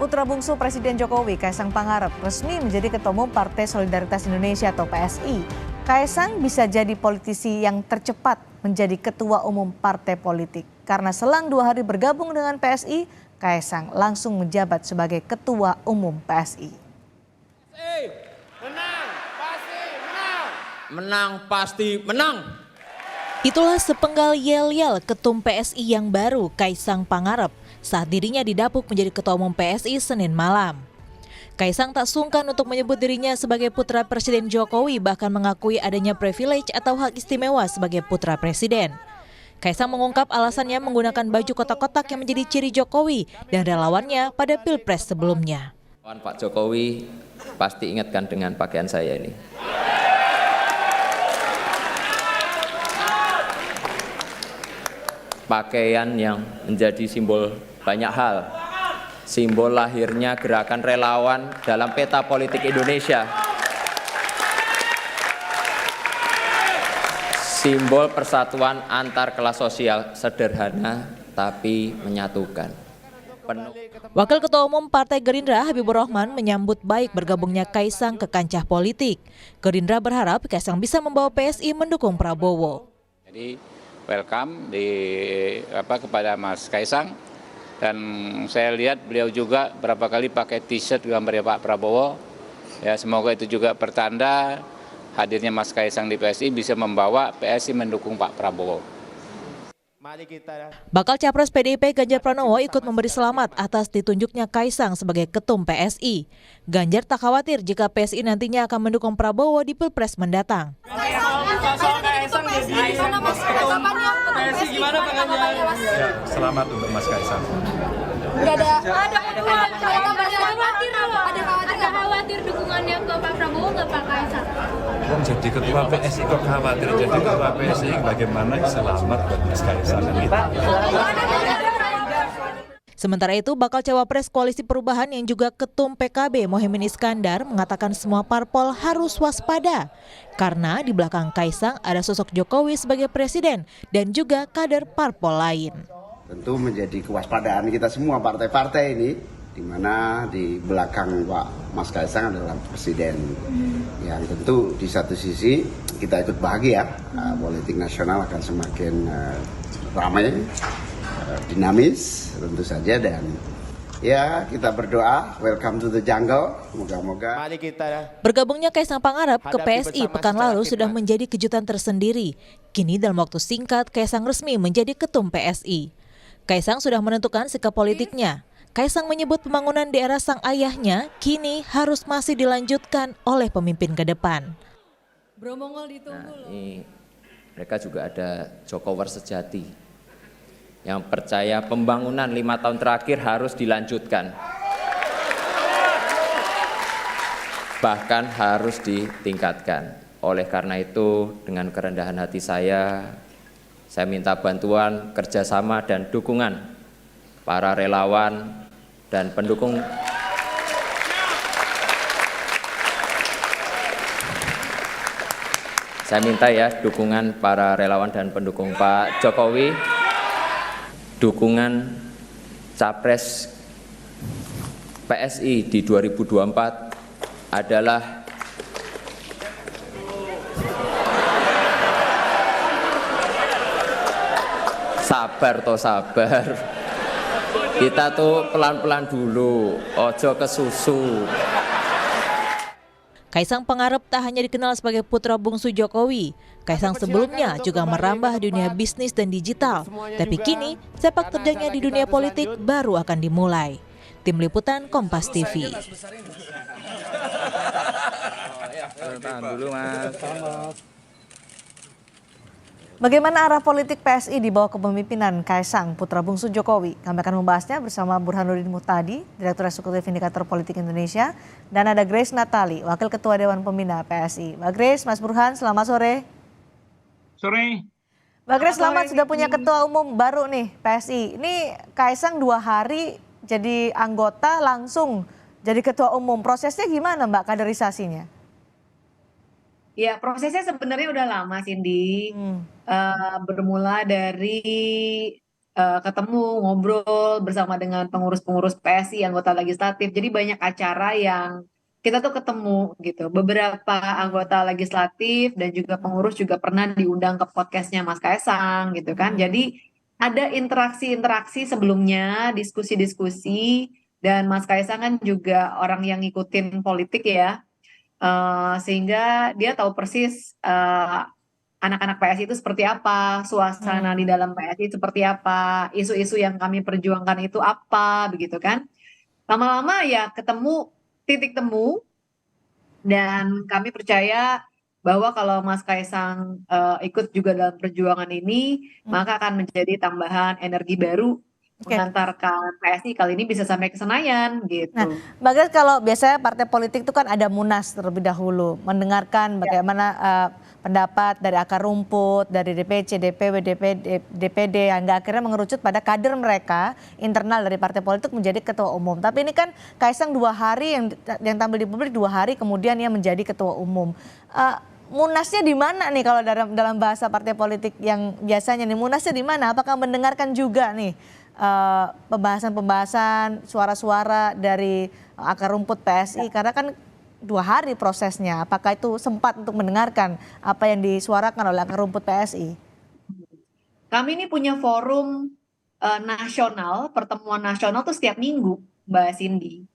Putra bungsu Presiden Jokowi, Kaisang Pangarep, resmi menjadi Ketua Umum Partai Solidaritas Indonesia atau PSI. Kaisang bisa jadi politisi yang tercepat menjadi Ketua Umum Partai Politik. Karena selang 2 hari bergabung dengan PSI, Kaisang langsung menjabat sebagai Ketua Umum PSI. Menang pasti menang. Itulah sepenggal yel-yel ketum PSI yang baru, Kaisang Pangarep, saat dirinya didapuk menjadi Ketua Umum PSI Senin malam. Kaisang tak sungkan untuk menyebut dirinya sebagai putra Presiden Jokowi, bahkan mengakui adanya privilege atau hak istimewa sebagai putra Presiden. Kaisang mengungkap alasannya menggunakan baju kotak-kotak yang menjadi ciri Jokowi dan relawannya pada Pilpres sebelumnya. Pak Jokowi pasti ingatkan dengan pakaian saya ini. Pakaian yang menjadi simbol banyak hal, simbol lahirnya gerakan relawan dalam peta politik Indonesia, simbol persatuan antar kelas sosial, sederhana tapi menyatukan. Wakil Ketua Umum Partai Gerindra Habibur Rahman menyambut baik bergabungnya Kaisang ke kancah politik. Gerindra berharap Kaisang bisa membawa PSI mendukung Prabowo. Jadi welcome kepada Mas Kaisang, dan saya lihat beliau juga berapa kali pakai t-shirt gambarnya Pak Prabowo. Ya, semoga itu juga pertanda hadirnya Mas Kaisang di PSI bisa membawa PSI mendukung Pak Prabowo. Bakal Capres PDIP Ganjar Pranowo ikut memberi selamat atas ditunjuknya Kaisang sebagai ketum PSI. Ganjar tak khawatir jika PSI nantinya akan mendukung Prabowo di Pilpres mendatang. Selamat untuk Mas Kaisang. Ada khawatir dukungannya ke Pak Prabowo nggak Pak Kaisang? Jadi ketua PSI kok khawatir, jadi ketua PSI bagaimana selamat buat Mas Kaisang gitu. Sementara itu, bakal cawapres Koalisi Perubahan yang juga ketum PKB Mohaimin Iskandar mengatakan semua parpol harus waspada karena di belakang Kaisang ada sosok Jokowi sebagai presiden dan juga kader parpol lain. Tentu menjadi kewaspadaan kita semua partai-partai ini, di mana di belakang Pak Mas Kaisang adalah presiden. Yang tentu di satu sisi kita ikut bahagia, politik nasional akan semakin ramai, dinamis tentu saja, dan ya kita berdoa welcome to the jungle, moga-moga. Bergabungnya Kaisang Pangarep ke PSI pekan lalu sudah menjadi kejutan tersendiri. Kini dalam waktu singkat Kaisang resmi menjadi ketum PSI. Kaisang sudah menentukan sikap politiknya. Kaisang menyebut pembangunan di era sang ayahnya kini harus masih dilanjutkan oleh pemimpin ke depan. Ini mereka juga ada Jokowers sejati yang percaya pembangunan 5 tahun terakhir harus dilanjutkan, bahkan harus ditingkatkan. Oleh karena itu, dengan kerendahan hati saya minta bantuan, kerjasama dan dukungan para relawan dan pendukung saya minta ya dukungan para relawan dan pendukung Pak Jokowi, dukungan Capres PSI di 2024 adalah sabar. Kita tuh pelan-pelan dulu, ojo kesusu. Kaisang Pangarep tak hanya dikenal sebagai putra bungsu Jokowi. Kaisang sebelumnya juga merambah dunia bisnis dan digital. Tapi kini sepak terjangnya di dunia politik baru akan dimulai. Tim Liputan Kompas TV. Bagaimana arah politik PSI di bawah kepemimpinan Kaisang, putra bungsu Jokowi? Kami akan membahasnya bersama Burhanuddin Muhtadi, Direktur Eksekutif Indikator Politik Indonesia, dan ada Grace Natali, Wakil Ketua Dewan Pembina PSI. Mbak Grace, Mas Burhan, selamat sore. Sore. Mbak Grace, selamat sudah punya Ketua Umum baru nih PSI. Ini Kaisang 2 hari jadi anggota langsung jadi Ketua Umum. Prosesnya gimana Mbak kaderisasinya? Ya, prosesnya sebenarnya udah lama, Cindy. Bermula dari ketemu, ngobrol bersama dengan pengurus-pengurus PSI, anggota legislatif. Jadi banyak acara yang kita tuh ketemu gitu. Beberapa anggota legislatif dan juga pengurus juga pernah diundang ke podcastnya Mas Kaisang gitu kan. Jadi ada interaksi-interaksi sebelumnya, diskusi-diskusi, dan Mas Kaisang kan juga orang yang ngikutin politik ya. Sehingga dia tahu persis anak-anak PSI itu seperti apa, suasana di dalam PSI seperti apa, isu-isu yang kami perjuangkan itu apa, begitu kan. Lama-lama ya ketemu titik temu, dan kami percaya bahwa kalau Mas Kaisang ikut juga dalam perjuangan ini, maka akan menjadi tambahan energi baru mengantarkan PSI kali ini bisa sampai ke Senayan gitu. Nah, Mbak Grace, kalau biasanya partai politik itu kan ada munas terlebih dahulu, mendengarkan bagaimana pendapat dari akar rumput, dari DPC, DPW, DPD, hingga akhirnya mengerucut pada kader mereka internal dari partai politik menjadi ketua umum. Tapi ini kan Kaisang 2 hari yang tampil di publik 2 hari kemudian ia menjadi ketua umum. Munasnya di mana nih kalau dalam bahasa partai politik yang biasanya nih, munasnya di mana? Apakah mendengarkan juga nih pembahasan-pembahasan, suara-suara dari akar rumput PSI, karena kan 2 hari prosesnya. Apakah itu sempat untuk mendengarkan apa yang disuarakan oleh akar rumput PSI? Kami ini punya forum nasional, pertemuan nasional tuh setiap minggu, Mbak Cindy.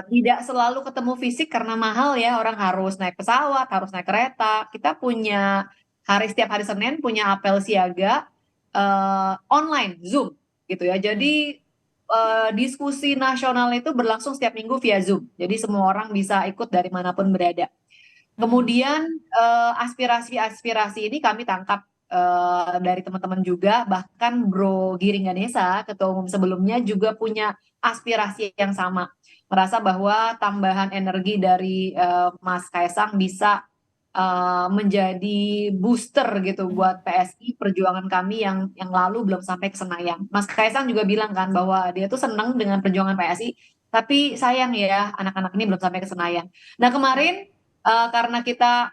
Tidak selalu ketemu fisik karena mahal ya, orang harus naik pesawat, harus naik kereta. Kita punya setiap hari Senin punya apel siaga online, Zoom gitu ya. Jadi diskusi nasional itu berlangsung setiap minggu via Zoom. Jadi semua orang bisa ikut dari manapun berada. Kemudian aspirasi-aspirasi ini kami tangkap dari teman-teman juga, bahkan Bro Giring Ganesa, ketua umum sebelumnya, juga punya aspirasi yang sama. Merasa bahwa tambahan energi dari Mas Kaisang bisa menjadi booster gitu buat PSI, perjuangan kami yang lalu belum sampai ke Senayan. Mas Kaisang juga bilang kan bahwa dia tuh seneng dengan perjuangan PSI, tapi sayang ya anak-anak ini belum sampai ke Senayan. Nah kemarin karena kita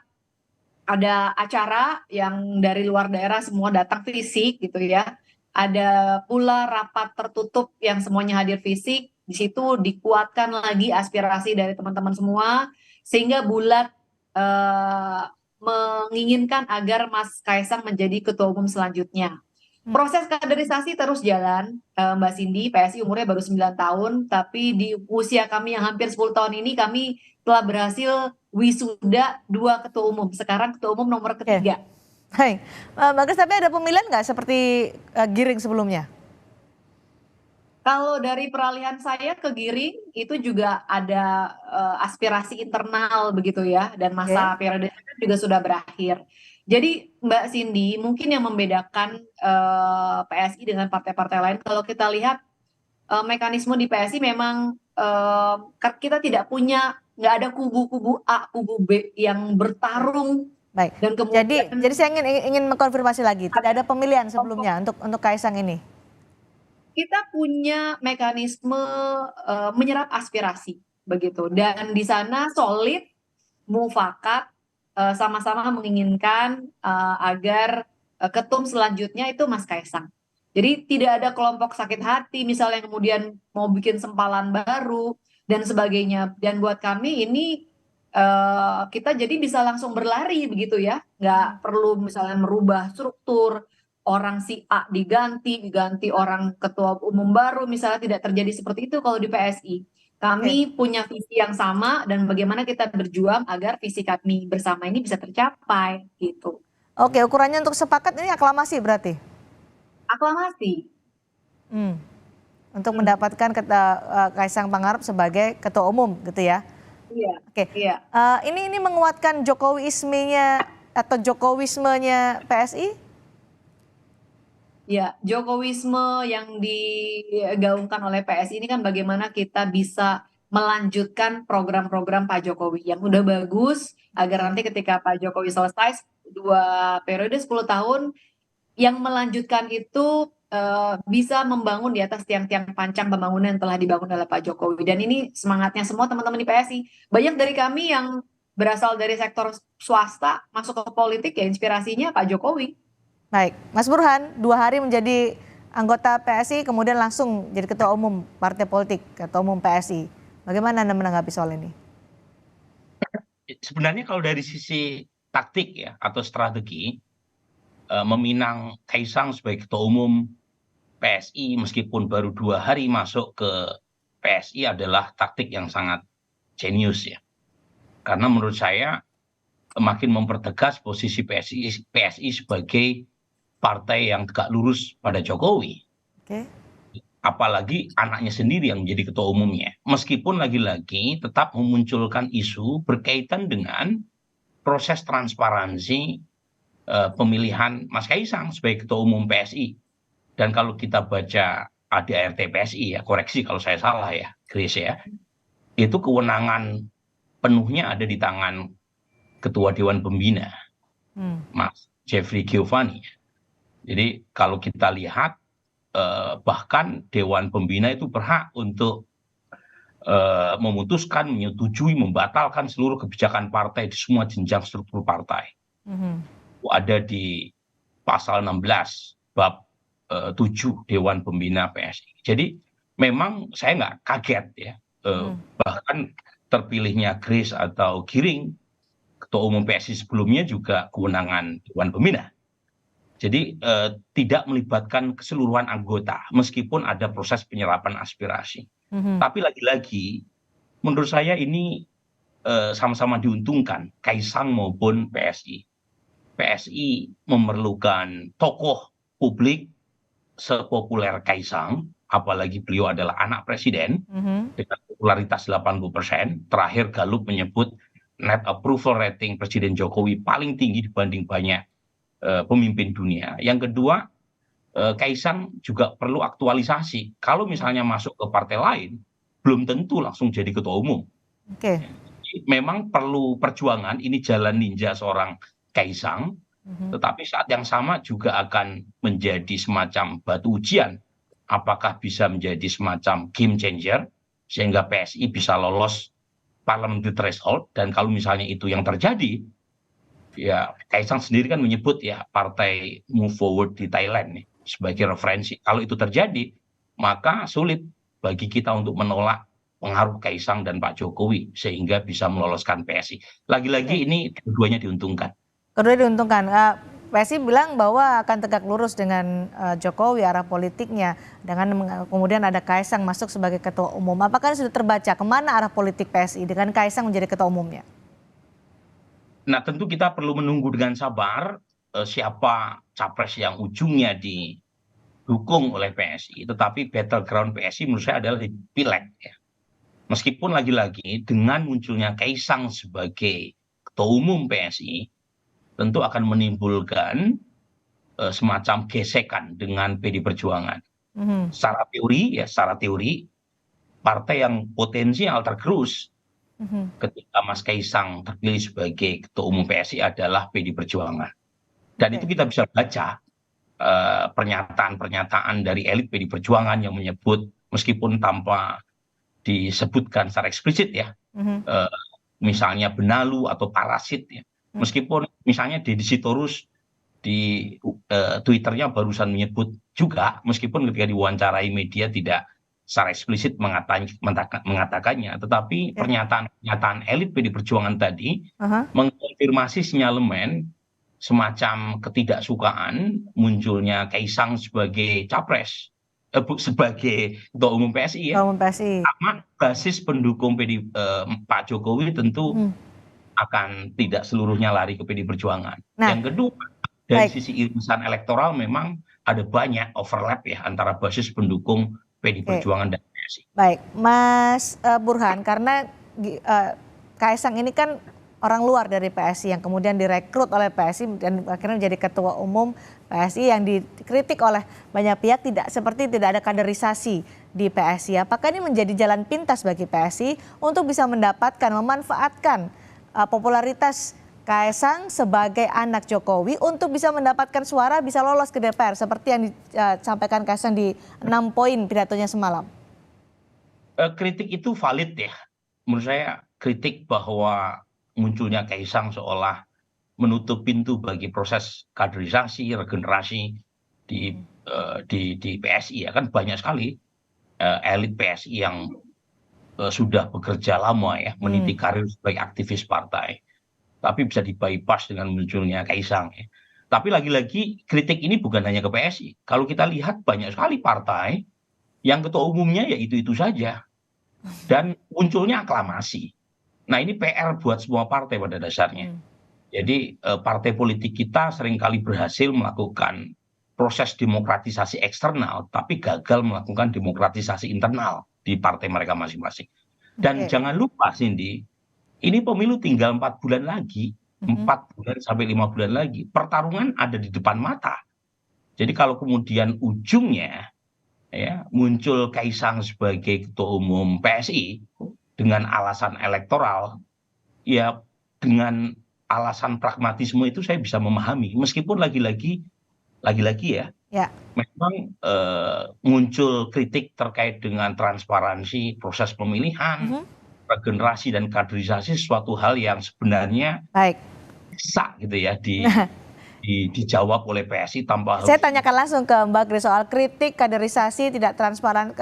ada acara yang dari luar daerah semua datang fisik gitu ya, ada pula rapat tertutup yang semuanya hadir fisik. Di situ dikuatkan lagi aspirasi dari teman-teman semua, sehingga bulat menginginkan agar Mas Kaisang menjadi ketua umum selanjutnya. Proses kaderisasi terus jalan, Mbak Cindy. PSI umurnya baru 9 tahun, tapi di usia kami yang hampir 10 tahun ini kami telah berhasil wisuda 2 ketua umum. Sekarang ketua umum nomor ketiga. Baik, Mbak Grace, tapi ada pemilihan nggak seperti Giring sebelumnya? Kalau dari peralihan saya ke Giring itu juga ada aspirasi internal begitu ya, dan masa periode juga sudah berakhir. Jadi Mbak Cindy, mungkin yang membedakan PSI dengan partai-partai lain, kalau kita lihat mekanisme di PSI memang kita tidak punya, nggak ada kubu-kubu A, kubu B yang bertarung. Baik. Dan kemudian, jadi saya ingin mengkonfirmasi lagi, tidak ada pemilihan sebelumnya untuk Kaisang ini. Kita punya mekanisme menyerap aspirasi begitu, dan di sana solid, mufakat, sama-sama menginginkan agar ketum selanjutnya itu Mas Kaisang. Jadi tidak ada kelompok sakit hati misalnya kemudian mau bikin sempalan baru dan sebagainya. Dan buat kami ini kita jadi bisa langsung berlari begitu ya, nggak perlu misalnya merubah struktur, orang si A diganti orang ketua umum baru, misalnya tidak terjadi seperti itu kalau di PSI. Kami punya visi yang sama dan bagaimana kita berjuang agar visi kami bersama ini bisa tercapai gitu. Oke, ukurannya untuk sepakat ini aklamasi berarti? Aklamasi. Untuk mendapatkan Kaisang Pangarep sebagai ketua umum gitu ya? Iya. Oke. Iya. Ini menguatkan Jokowismenya atau Jokowismenya PSI? Ya, Jokowisme yang digaungkan oleh PSI ini kan bagaimana kita bisa melanjutkan program-program Pak Jokowi yang udah bagus, agar nanti ketika Pak Jokowi selesai 2 periode 10 tahun, yang melanjutkan itu bisa membangun di atas tiang-tiang pancang pembangunan yang telah dibangun oleh Pak Jokowi. Dan ini semangatnya semua teman-teman di PSI. Banyak dari kami yang berasal dari sektor swasta masuk ke politik ya inspirasinya Pak Jokowi. Baik, Mas Burhan, 2 hari menjadi anggota PSI kemudian langsung jadi ketua umum partai politik, ketua umum PSI. Bagaimana Anda menanggapi soal ini? Sebenarnya kalau dari sisi taktik ya atau strategi, meminang Kaisang sebagai ketua umum PSI meskipun baru 2 hari masuk ke PSI adalah taktik yang sangat jenius ya. Karena menurut saya makin mempertegas posisi PSI sebagai partai yang tegak lurus pada Jokowi. Oke. Apalagi anaknya sendiri yang menjadi ketua umumnya. Meskipun lagi-lagi tetap memunculkan isu berkaitan dengan proses transparansi pemilihan Mas Kaisang sebagai ketua umum PSI. Dan kalau kita baca ADART PSI ya, koreksi kalau saya salah ya, Chris ya, itu kewenangan penuhnya ada di tangan Ketua Dewan Pembina, Mas Jeffrey Giovanni. Jadi kalau kita lihat bahkan Dewan Pembina itu berhak untuk memutuskan, menyetujui, membatalkan seluruh kebijakan partai di semua jenjang struktur partai. Ada di pasal 16 bab 7 Dewan Pembina PSI. Jadi memang saya nggak kaget ya, bahkan terpilihnya Grace atau Giring, ketua umum PSI sebelumnya juga kewenangan Dewan Pembina. Jadi tidak melibatkan keseluruhan anggota, meskipun ada proses penyerapan aspirasi. Tapi lagi-lagi, menurut saya ini sama-sama diuntungkan, Kaisang maupun PSI. PSI memerlukan tokoh publik sepopuler Kaisang, apalagi beliau adalah anak presiden, dengan popularitas 80%. Terakhir Gallup menyebut net approval rating Presiden Jokowi paling tinggi dibanding banyak pemimpin dunia. Yang kedua, Kaisang juga perlu aktualisasi. Kalau misalnya masuk ke partai lain, belum tentu langsung jadi ketua umum. Oke. Memang perlu perjuangan, ini jalan ninja seorang Kaisang, tetapi saat yang sama juga akan menjadi semacam batu ujian. Apakah bisa menjadi semacam game changer, sehingga PSI bisa lolos parliamentary threshold, dan kalau misalnya itu yang terjadi, ya Kaisang sendiri kan menyebut ya partai Move Forward di Thailand nih, sebagai referensi. Kalau itu terjadi, maka sulit bagi kita untuk menolak pengaruh Kaisang dan Pak Jokowi sehingga bisa meloloskan PSI. Lagi-lagi ini keduanya diuntungkan. Kedua diuntungkan. PSI bilang bahwa akan tegak lurus dengan Jokowi arah politiknya, dengan kemudian ada Kaisang masuk sebagai ketua umum. Apakah sudah terbaca kemana arah politik PSI dengan Kaisang menjadi ketua umumnya? Nah, tentu kita perlu menunggu dengan sabar siapa capres yang ujungnya didukung oleh PSI. Tetapi battleground PSI menurut saya adalah di Pileg ya. Meskipun lagi-lagi dengan munculnya Kaisang sebagai ketua umum PSI, tentu akan menimbulkan semacam gesekan dengan PD Perjuangan. Secara teori, partai yang potensial tergerus ketika Mas Kaisang terpilih sebagai ketua umum PSI adalah PD Perjuangan. Dan itu kita bisa baca pernyataan-pernyataan dari elit PD Perjuangan yang menyebut, meskipun tanpa disebutkan secara eksplisit ya, misalnya benalu atau parasit ya. Meskipun misalnya Deddy Sitorus di Twitternya barusan menyebut juga, meskipun ketika diwawancarai media tidak secara eksplisit mengatakannya, tetapi pernyataan elit PD Perjuangan tadi mengkonfirmasi sinyalemen semacam ketidaksukaan munculnya Kaisang sebagai capres, sebagai ketua umum PSI ya. Sama basis pendukung Pak Jokowi tentu akan tidak seluruhnya lari ke PD Perjuangan. Yang kedua, dari sisi irisan elektoral memang ada banyak overlap ya antara basis pendukung PD Perjuangan dan PSI. Baik, Mas Burhan, karena Kaisang ini kan orang luar dari PSI yang kemudian direkrut oleh PSI dan akhirnya menjadi ketua umum PSI yang dikritik oleh banyak pihak seperti tidak ada kaderisasi di PSI. Apakah ini menjadi jalan pintas bagi PSI untuk bisa mendapatkan, memanfaatkan popularitas Kaisang sebagai anak Jokowi untuk bisa mendapatkan suara, bisa lolos ke DPR seperti yang disampaikan Kaisang di 6 poin pidatonya semalam? Kritik itu valid ya. Menurut saya kritik bahwa munculnya Kaisang seolah menutup pintu bagi proses kaderisasi, regenerasi di di PSI ya kan banyak sekali elit PSI yang sudah bekerja lama ya meniti karir sebagai aktivis partai, tapi bisa dibypass dengan munculnya Kaisang ya. Tapi lagi-lagi kritik ini bukan hanya ke PSI. Kalau kita lihat banyak sekali partai yang ketua umumnya ya itu saja dan munculnya aklamasi. Nah ini PR buat semua partai pada dasarnya. Jadi partai politik kita seringkali berhasil melakukan proses demokratisasi eksternal, tapi gagal melakukan demokratisasi internal di partai mereka masing-masing. Dan jangan lupa Cindy, ini pemilu tinggal 4 bulan lagi, 4 bulan sampai 5 bulan lagi. Pertarungan ada di depan mata. Jadi kalau kemudian ujungnya ya muncul Kaisang sebagai ketua umum PSI dengan alasan elektoral, ya dengan alasan pragmatisme itu saya bisa memahami. Meskipun lagi-lagi ya, memang muncul kritik terkait dengan transparansi proses pemilihan, regenerasi dan kaderisasi, sesuatu hal yang sebenarnya bisa gitu ya dijawab oleh PSI tanpa Saya tanyakan langsung ke Mbak Grace soal kritik kaderisasi tidak transparan,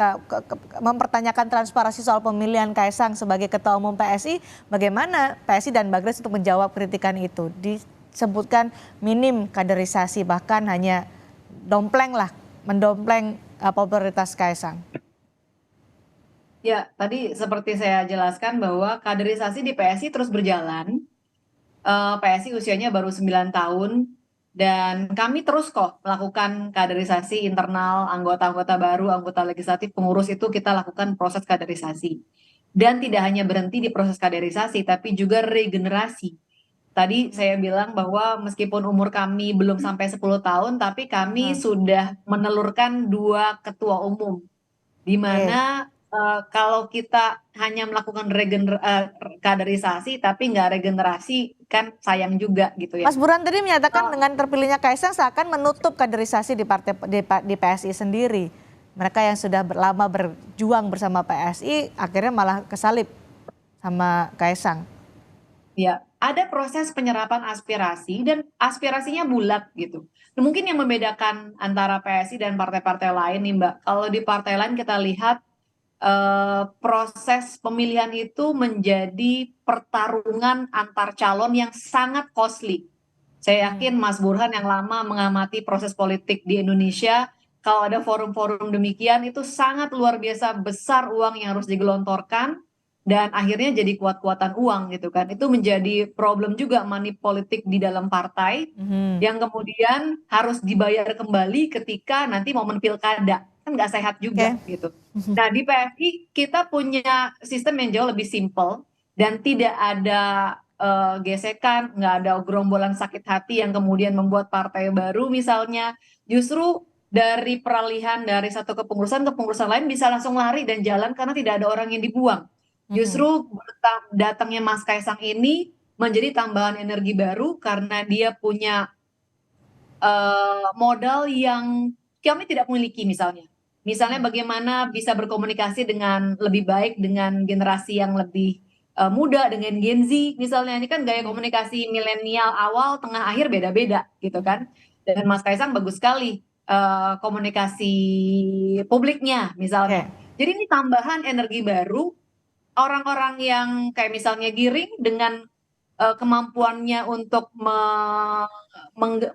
mempertanyakan transparansi soal pemilihan Kaisang sebagai ketua umum PSI. Bagaimana PSI dan Mbak Grace untuk menjawab kritikan itu? Disebutkan minim kaderisasi, bahkan hanya mendompleng popularitas Kaisang. Ya, tadi seperti saya jelaskan bahwa kaderisasi di PSI terus berjalan. PSI usianya baru 9 tahun. Dan kami terus kok melakukan kaderisasi internal, anggota-anggota baru, anggota legislatif, pengurus itu kita lakukan proses kaderisasi. Dan tidak hanya berhenti di proses kaderisasi, tapi juga regenerasi. Tadi saya bilang bahwa meskipun umur kami belum sampai 10 tahun, tapi kami sudah menelurkan 2 ketua umum. Di mana kalau kita hanya melakukan kaderisasi tapi nggak regenerasi kan sayang juga gitu ya. Mas Burhan tadi menyatakan dengan terpilihnya Kaisang seakan menutup kaderisasi di PSI sendiri. Mereka yang sudah lama berjuang bersama PSI akhirnya malah kesalip sama Kaisang. Ya, ada proses penyerapan aspirasi dan aspirasinya bulat gitu. Mungkin yang membedakan antara PSI dan partai-partai lain nih Mbak, kalau di partai lain kita lihat proses pemilihan itu menjadi pertarungan antar calon yang sangat costly. Saya yakin Mas Burhan yang lama mengamati proses politik di Indonesia, kalau ada forum-forum demikian itu sangat luar biasa besar uang yang harus digelontorkan dan akhirnya jadi kuat-kuatan uang gitu kan. Itu menjadi problem juga money politik di dalam partai yang kemudian harus dibayar kembali ketika nanti momen pilkada. Kan nggak sehat juga gitu. Nah di PSI kita punya sistem yang jauh lebih simple dan tidak ada gesekan, nggak ada gerombolan sakit hati yang kemudian membuat partai baru misalnya. Justru dari peralihan dari satu kepengurusan ke pengurusan lain bisa langsung lari dan jalan karena tidak ada orang yang dibuang. Justru datangnya Mas Kaisang ini menjadi tambahan energi baru karena dia punya modal yang kami tidak memiliki misalnya. Misalnya bagaimana bisa berkomunikasi dengan lebih baik dengan generasi yang lebih muda, dengan Gen Z misalnya. Ini kan gaya komunikasi milenial awal, tengah, akhir beda-beda gitu kan. Dan Mas Kaisang bagus sekali komunikasi publiknya misalnya. Jadi ini tambahan energi baru, orang-orang yang kayak misalnya Giring dengan kemampuannya untuk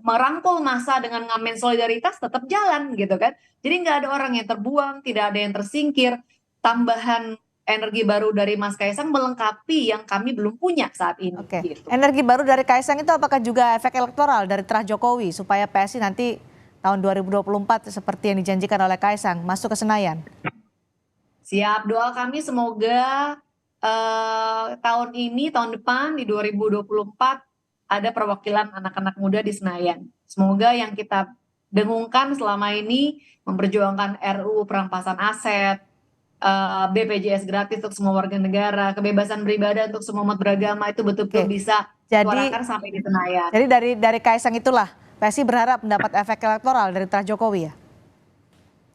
merangkul massa dengan ngamen solidaritas tetap jalan gitu kan. Jadi nggak ada orang yang terbuang, tidak ada yang tersingkir. Tambahan energi baru dari Mas Kaisang melengkapi yang kami belum punya saat ini. Gitu. Energi baru dari Kaisang itu apakah juga efek elektoral dari terah Jokowi supaya PSI nanti tahun 2024 seperti yang dijanjikan oleh Kaisang masuk ke Senayan? Siap, doa kami semoga tahun ini, tahun depan di 2024 ada perwakilan anak-anak muda di Senayan. Semoga yang kita dengungkan selama ini memperjuangkan RUU perampasan aset, BPJS gratis untuk semua warga negara, kebebasan beribadah untuk semua umat beragama itu betul-betul bisa disuarakan sampai di Senayan. Jadi dari Kaisang itulah PSI berharap mendapat efek elektoral dari terah Jokowi ya?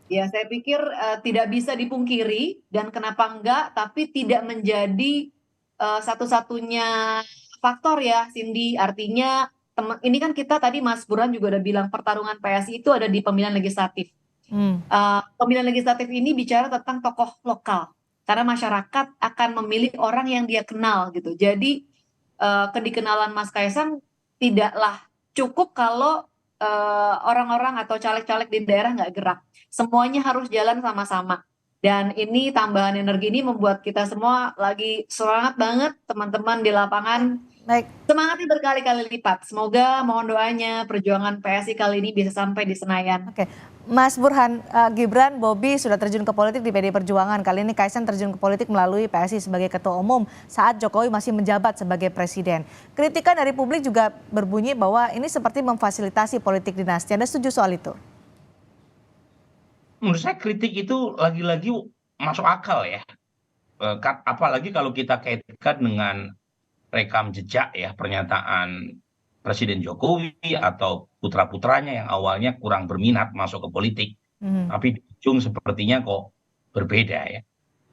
Ya, saya pikir tidak bisa dipungkiri dan kenapa enggak, tapi tidak menjadi satu-satunya faktor ya, Cindy. Artinya ini kan kita tadi Mas Burhan juga udah bilang pertarungan PSI itu ada di pemilihan legislatif. Pemilihan legislatif ini bicara tentang tokoh lokal karena masyarakat akan memilih orang yang dia kenal gitu. Jadi kedikenalan Mas Kaisang tidaklah cukup kalau orang-orang atau caleg-caleg di daerah nggak gerak. Semuanya harus jalan sama-sama. Dan ini tambahan energi ini membuat kita semua lagi semangat banget, teman-teman di lapangan. Baik. Semangatnya berkali-kali lipat. Semoga mohon doanya perjuangan PSI kali ini bisa sampai di Senayan. Oke, Mas Burhan, Gibran, Bobi sudah terjun ke politik di PDI Perjuangan. Kali ini Kaisang terjun ke politik melalui PSI sebagai ketua umum saat Jokowi masih menjabat sebagai presiden. Kritikan dari publik juga berbunyi bahwa ini seperti memfasilitasi politik dinasti. Anda setuju soal itu? Menurut saya kritik itu lagi-lagi masuk akal ya. Apalagi kalau kita kaitkan dengan rekam jejak ya pernyataan Presiden Jokowi atau putra-putranya yang awalnya kurang berminat masuk ke politik, tapi di ujung sepertinya kok berbeda ya.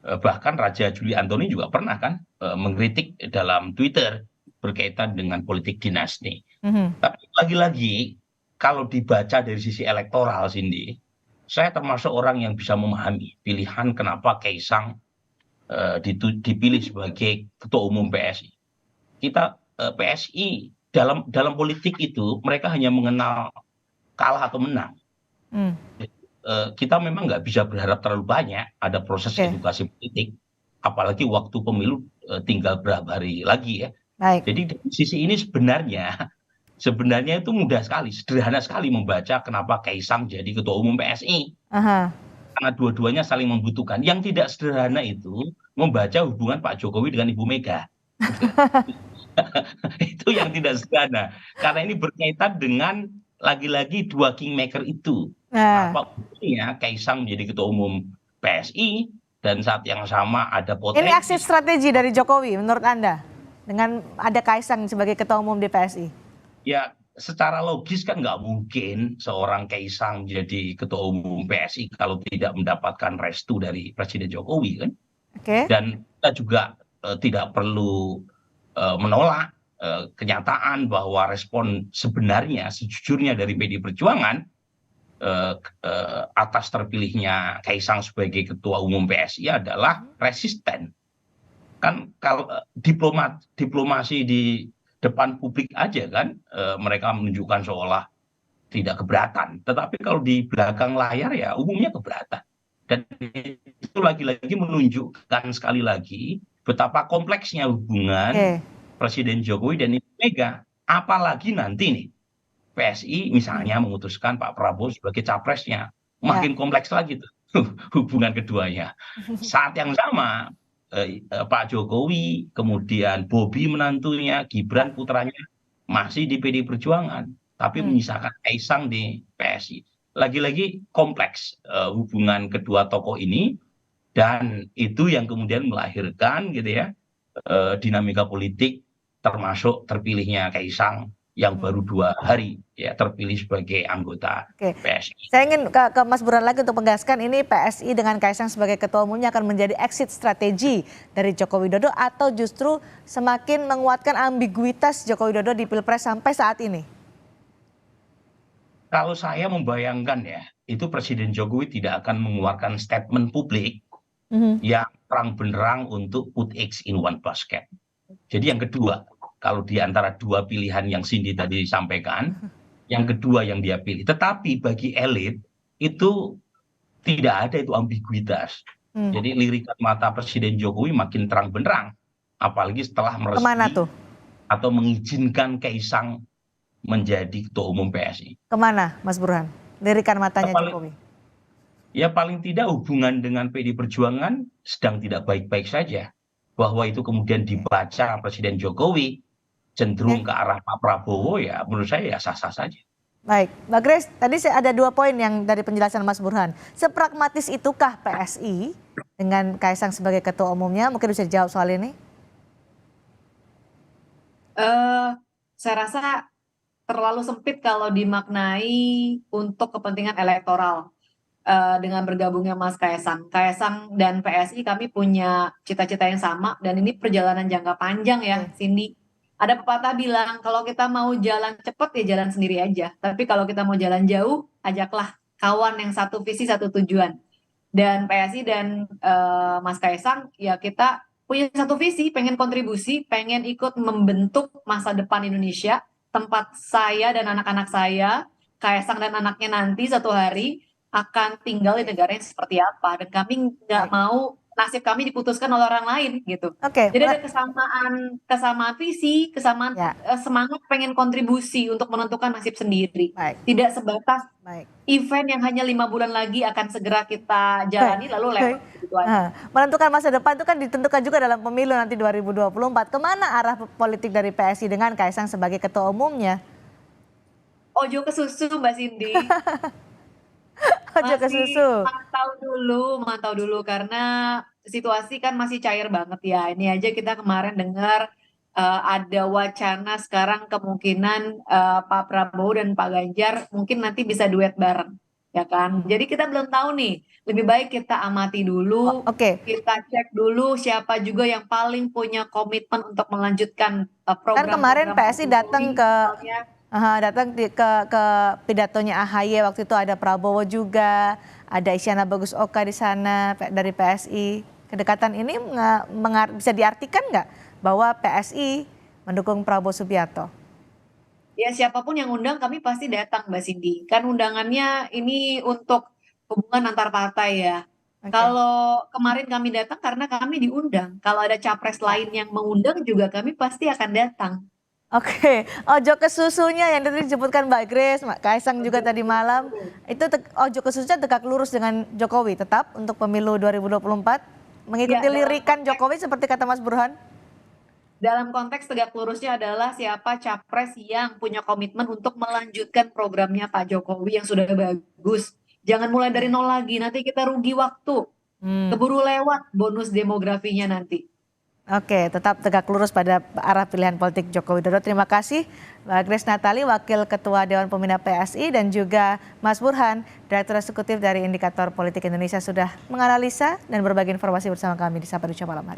Bahkan Raja Juli Antoni juga pernah kan mengkritik dalam Twitter berkaitan dengan politik dinasti. Tapi lagi-lagi kalau dibaca dari sisi elektoral, Cindy, saya termasuk orang yang bisa memahami pilihan kenapa Kaisang dipilih sebagai ketua umum PSI. Kita PSI dalam politik itu mereka hanya mengenal kalah atau menang. Kita memang nggak bisa berharap terlalu banyak ada proses edukasi politik, apalagi waktu pemilu tinggal berapa hari lagi ya. Baik. Jadi dari sisi ini sebenarnya itu mudah sekali, sederhana sekali membaca kenapa Kaisang jadi ketua umum PSI. Karena dua-duanya saling membutuhkan. Yang tidak sederhana itu membaca hubungan Pak Jokowi dengan Ibu Mega. Itu yang tidak sederhana. Karena ini berkaitan dengan lagi-lagi dua kingmaker itu. Apa buktinya Kaisang menjadi ketua umum PSI dan saat yang sama ada potensi. Ini aksi strategi dari Jokowi menurut Anda? Dengan ada Kaisang sebagai ketua umum di PSI? Ya secara logis kan nggak mungkin seorang Kaisang jadi ketua umum PSI kalau tidak mendapatkan restu dari Presiden Jokowi kan. Dan kita juga tidak perlu menolak kenyataan bahwa respon sebenarnya sejujurnya dari PDI Perjuangan atas terpilihnya Kaisang sebagai ketua umum PSI adalah resisten. Kan kalau diplomasi di depan publik aja kan mereka menunjukkan seolah tidak keberatan, tetapi kalau di belakang layar ya umumnya keberatan. Dan itu lagi-lagi menunjukkan sekali lagi betapa kompleksnya hubungan Presiden Jokowi dan Ibu Mega. Apalagi nanti nih PSI misalnya memutuskan Pak Prabowo sebagai capresnya, makin kompleks lagi tuh hubungan keduanya. Saat yang sama Pak Jokowi, kemudian Bobi menantunya, Gibran putranya masih di PDI Perjuangan, tapi menyisakan Kaisang di PSI. Lagi-lagi kompleks hubungan kedua tokoh ini, dan itu yang kemudian melahirkan gitu ya dinamika politik, termasuk terpilihnya Kaisang yang baru 2 hari ya terpilih sebagai anggota PSI. Saya ingin ke Mas Burhan lagi untuk menegaskan ini PSI dengan Kaisang sebagai ketua umumnya akan menjadi exit strategi dari Joko Widodo atau justru semakin menguatkan ambiguitas Joko Widodo di Pilpres sampai saat ini? Kalau saya membayangkan ya, itu Presiden Jokowi tidak akan mengeluarkan statement publik yang terang benderang untuk put eggs in one basket. Jadi yang kedua, kalau di antara dua pilihan yang Cindy tadi sampaikan, yang kedua yang dia pilih. Tetapi bagi elit itu tidak ada itu ambiguitas. Jadi lirikan mata Presiden Jokowi makin terang benderang, apalagi setelah meresmi atau mengizinkan Kaisang menjadi ketua umum PSI. Kemana Mas Burhan? Lirikan matanya Jokowi? Ya paling tidak hubungan dengan PDI Perjuangan sedang tidak baik-baik saja. Bahwa itu kemudian dibaca Presiden Jokowi cenderung ke arah Pak Prabowo ya menurut saya ya sah-sah saja. Baik, Mbak Grace, tadi ada 2 poin yang dari penjelasan Mas Burhan. Sepragmatis itukah PSI dengan Kaisang sebagai ketua umumnya? Mungkin bisa dijawab soal ini. Saya rasa terlalu sempit kalau dimaknai untuk kepentingan elektoral dengan bergabungnya Mas Kaisang. Kaisang dan PSI kami punya cita-cita yang sama dan ini perjalanan jangka panjang ya, Cindy. Ada pepatah bilang kalau kita mau jalan cepat ya jalan sendiri aja. Tapi kalau kita mau jalan jauh, ajaklah kawan yang satu visi satu tujuan. Dan PSI dan Mas Kaisang ya kita punya satu visi, pengen kontribusi, pengen ikut membentuk masa depan Indonesia, tempat saya dan anak-anak saya, Kaisang dan anaknya nanti satu hari akan tinggal di negara yang seperti apa. Dan kami nggak mau nasib kami diputuskan oleh orang lain gitu. Oke, Jadi ada kesamaan visi, kesamaan ya, semangat pengen kontribusi untuk menentukan nasib sendiri. baik, Tidak sebatas baik. event yang hanya 5 bulan lagi akan segera kita jalani lalu lewat gitu aja. Menentukan masa depan itu kan ditentukan juga dalam pemilu nanti 2024. Kemana arah politik dari PSI dengan Kaisang sebagai ketua umumnya? Ojo ke susu Mbak Cindy. Ojo ke Masih susu. mantau dulu karena situasi kan masih cair banget ya. Ini aja kita kemarin dengar ada wacana sekarang kemungkinan Pak Prabowo dan Pak Ganjar mungkin nanti bisa duet bareng, ya kan? Jadi kita belum tahu nih. Lebih baik kita amati dulu, Oke, kita cek dulu siapa juga yang paling punya komitmen untuk melanjutkan kan program-program kemarin PSI Jokowi, datang ke misalnya. ke pidatonya AHY, waktu itu ada Prabowo juga, ada Isyana Bagus Oka di sana dari PSI. Kedekatan ini bisa diartikan nggak bahwa PSI mendukung Prabowo Subianto? Ya siapapun yang undang kami pasti datang Mbak Cindy. Kan undangannya ini untuk hubungan antar partai ya. Oke. Kalau kemarin kami datang karena kami diundang. Kalau ada capres lain yang mengundang juga kami pasti akan datang. Oke, ojo ke susunya yang tadi disebutkan Mbak Grace, Mbak Kaisang juga tadi malam, itu ojo ke susunya tegak lurus dengan Jokowi tetap untuk pemilu 2024, mengikuti Ya, dalam lirikan konteks- Jokowi seperti kata Mas Burhan. Dalam konteks tegak lurusnya adalah siapa capres yang punya komitmen untuk melanjutkan programnya Pak Jokowi yang sudah bagus. Jangan mulai dari nol lagi, nanti kita rugi waktu. Keburu lewat bonus demografinya nanti. Oke, tetap tegak lurus pada arah pilihan politik Joko Widodo. Terima kasih Mbak Grace Natali, Wakil Ketua Dewan Pembina PSI, dan juga Mas Burhan, Direktur Eksekutif dari Indikator Politik Indonesia, sudah menganalisa dan berbagi informasi bersama kami di Sapa Dunia Malam hari.